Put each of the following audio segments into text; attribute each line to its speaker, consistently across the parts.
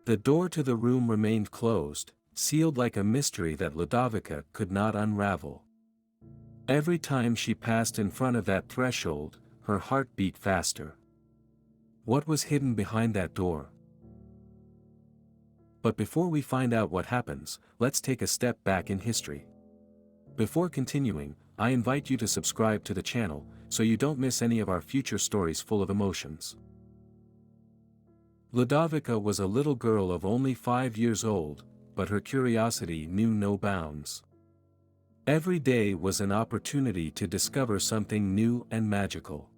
Speaker 1: The door to the room remained closed, sealed like a mystery that Ludovica could not unravel. Every time she passed in front of that threshold, her heart beat faster. What was hidden behind that door? But before we find out what happens, let's take a step back in history. Before continuing, I invite you to subscribe to the channel, so you don't miss any of our future stories full of emotions. Ludovica was a little girl of only 5 years old, but her curiosity knew no bounds. Every day was an opportunity to discover something new and magical.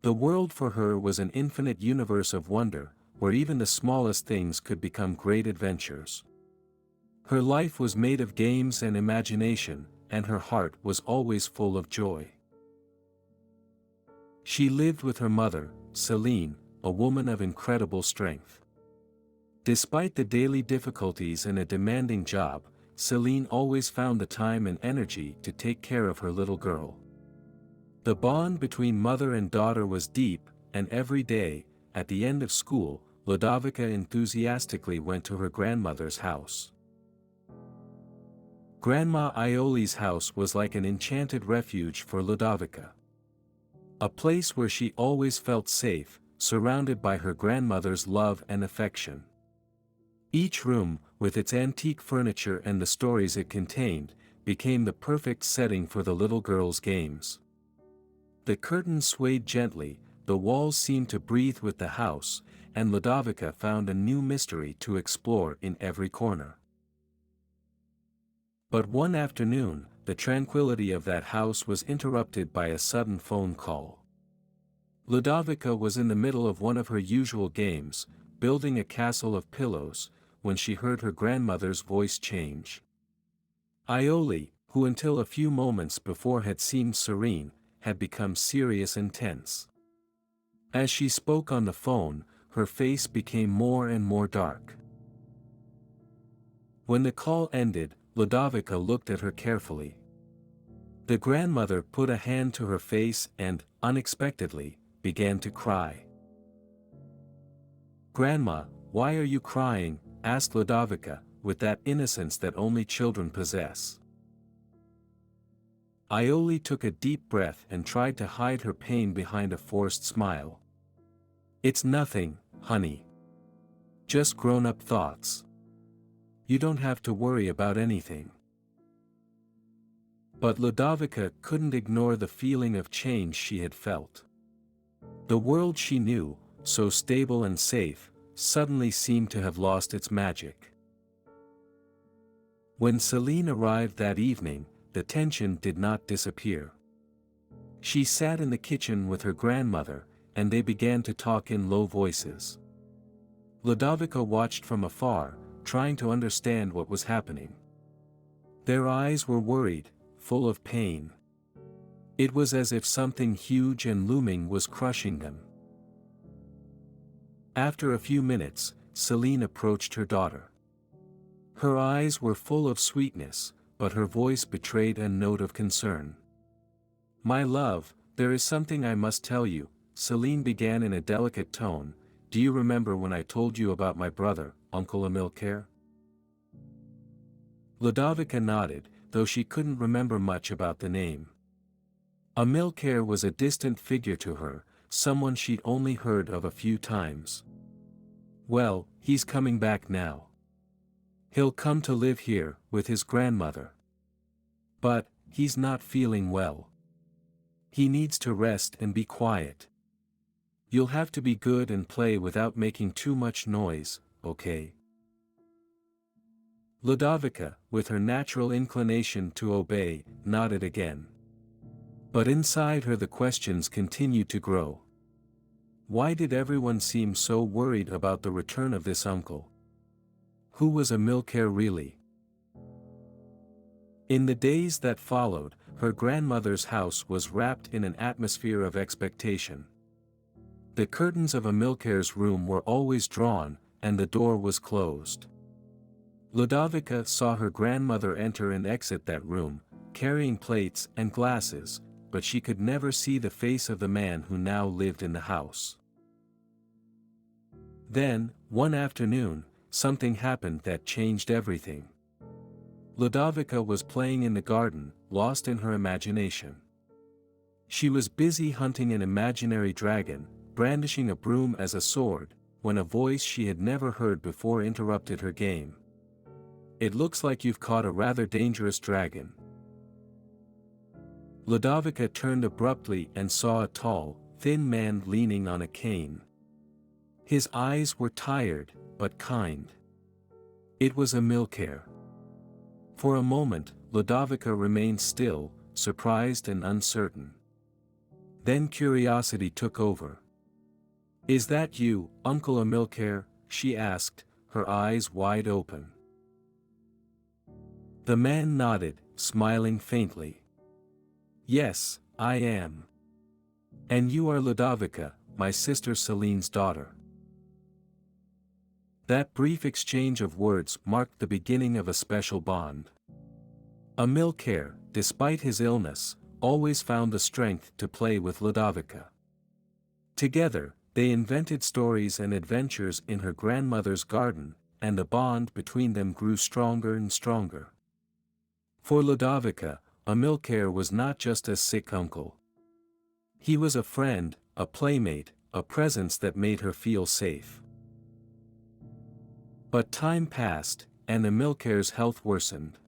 Speaker 1: The world for her was an infinite universe of wonder, where even the smallest things could become great adventures. Her life was made of games and imagination, and her heart was always full of joy. She lived with her mother, Celine, a woman of incredible strength. Despite the daily difficulties and a demanding job, Celine always found the time and energy to take care of her little girl. The bond between mother and daughter was deep, and every day, at the end of school, Ludovica enthusiastically went to her grandmother's house. Grandma Ioli's house was like an enchanted refuge for Ludovica. A place where she always felt safe, surrounded by her grandmother's love and affection. Each room, with its antique furniture and the stories it contained, became the perfect setting for the little girl's games. The curtains swayed gently, the walls seemed to breathe with the house, and Ludovica found a new mystery to explore in every corner. But one afternoon, the tranquility of that house was interrupted by a sudden phone call. Ludovica was in the middle of one of her usual games, building a castle of pillows, when she heard her grandmother's voice change. Ioli, who until a few moments before had seemed serene, had become serious and tense. As she spoke on the phone, her face became more and more dark. When the call ended, Ludovica looked at her carefully. The grandmother put a hand to her face and, unexpectedly, began to cry. "Grandma, why are you crying?" asked Ludovica, with that innocence that only children possess. Ioli took a deep breath and tried to hide her pain behind a forced smile. "It's nothing, honey. Just grown-up thoughts. You don't have to worry about anything." But Ludovica couldn't ignore the feeling of change she had felt. The world she knew, so stable and safe, suddenly seemed to have lost its magic. When Celine arrived that evening, the tension did not disappear. She sat in the kitchen with her grandmother, and they began to talk in low voices. Ludovica watched from afar, trying to understand what was happening. Their eyes were worried, full of pain. It was as if something huge and looming was crushing them. After a few minutes, Celine approached her daughter. Her eyes were full of sweetness, but her voice betrayed a note of concern. "My love, there is something I must tell you," Celine began in a delicate tone. "Do you remember when I told you about my brother, Uncle Amilcare?" Ludovica nodded, though she couldn't remember much about the name. Amilcare was a distant figure to her, someone she'd only heard of a few times. "Well, he's coming back now. He'll come to live here, with his grandmother. But, he's not feeling well. He needs to rest and be quiet. You'll have to be good and play without making too much noise, okay?" Ludovica, with her natural inclination to obey, nodded again. But inside her the questions continued to grow. Why did everyone seem so worried about the return of this uncle? Who was Amilcare really? In the days that followed, her grandmother's house was wrapped in an atmosphere of expectation. The curtains of Amilcare's room were always drawn, and the door was closed. Ludovica saw her grandmother enter and exit that room, carrying plates and glasses, but she could never see the face of the man who now lived in the house. Then, one afternoon, something happened that changed everything. Ludovica was playing in the garden, lost in her imagination. She was busy hunting an imaginary dragon, brandishing a broom as a sword, when a voice she had never heard before interrupted her game. "It looks like you've caught a rather dangerous dragon." Ludovica turned abruptly and saw a tall, thin man leaning on a cane. His eyes were tired, but kind. It was Amilcare. For a moment, Ludovica remained still, surprised and uncertain. Then curiosity took over. "Is that you, Uncle Amilcare?" she asked, her eyes wide open. The man nodded, smiling faintly. "Yes, I am. And you are Ludovica, my sister Celine's daughter." That brief exchange of words marked the beginning of a special bond. Amilcare, despite his illness, always found the strength to play with Ludovica. Together, they invented stories and adventures in her grandmother's garden, and the bond between them grew stronger and stronger. For Ludovica, Amilcare was not just a sick uncle. He was a friend, a playmate, a presence that made her feel safe. But time passed, and Amilcare's health worsened.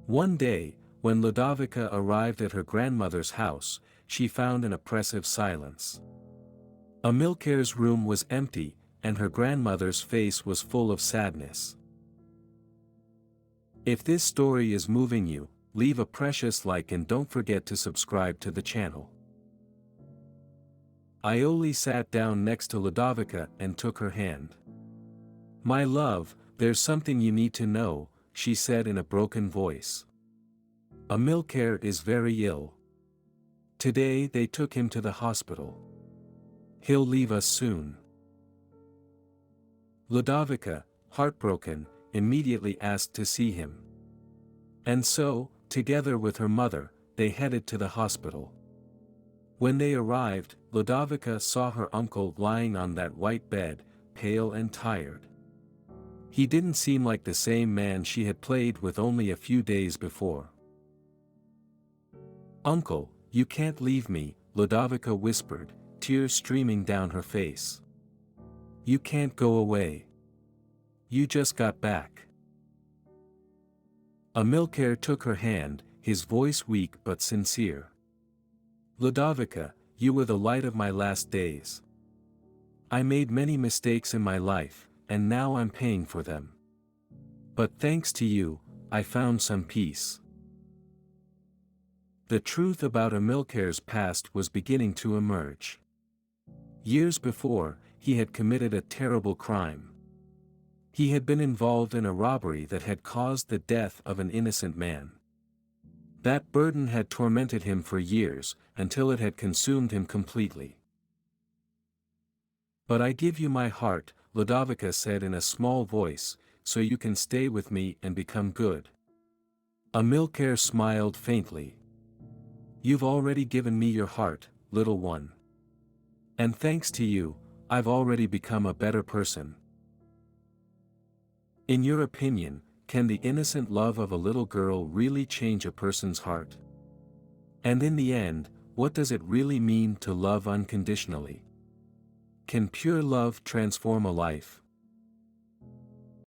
Speaker 1: One day, when Ludovica arrived at her grandmother's house, she found an oppressive silence. Amilcare's room was empty, and her grandmother's face was full of sadness. If this story is moving you, leave a precious like and don't forget to subscribe to the channel. Iole sat down next to Ludovica and took her hand. "My love, there's something you need to know," she said in a broken voice. "Amilcare is very ill. Today they took him to the hospital. He'll leave us soon." Ludovica, heartbroken, immediately asked to see him. And so, together with her mother, they headed to the hospital. When they arrived, Ludovica saw her uncle lying on that white bed, pale and tired. He didn't seem like the same man she had played with only a few days before. "Uncle, you can't leave me," Ludovica whispered, tears streaming down her face. "You can't go away. You just got back." Amilcare took her hand, his voice weak but sincere. "Ludovica, you were the light of my last days. I made many mistakes in my life, and now I'm paying for them. But thanks to you, I found some peace." The truth about Amilcare's past was beginning to emerge. Years before, he had committed a terrible crime. He had been involved in a robbery that had caused the death of an innocent man. That burden had tormented him for years, until it had consumed him completely. "But I give you my heart," Ludovica said in a small voice, "so you can stay with me and become good." Amilcare smiled faintly. "You've already given me your heart, little one. And thanks to you, I've already become a better person." In your opinion, can the innocent love of a little girl really change a person's heart? And in the end, what does it really mean to love unconditionally? Can pure love transform a life?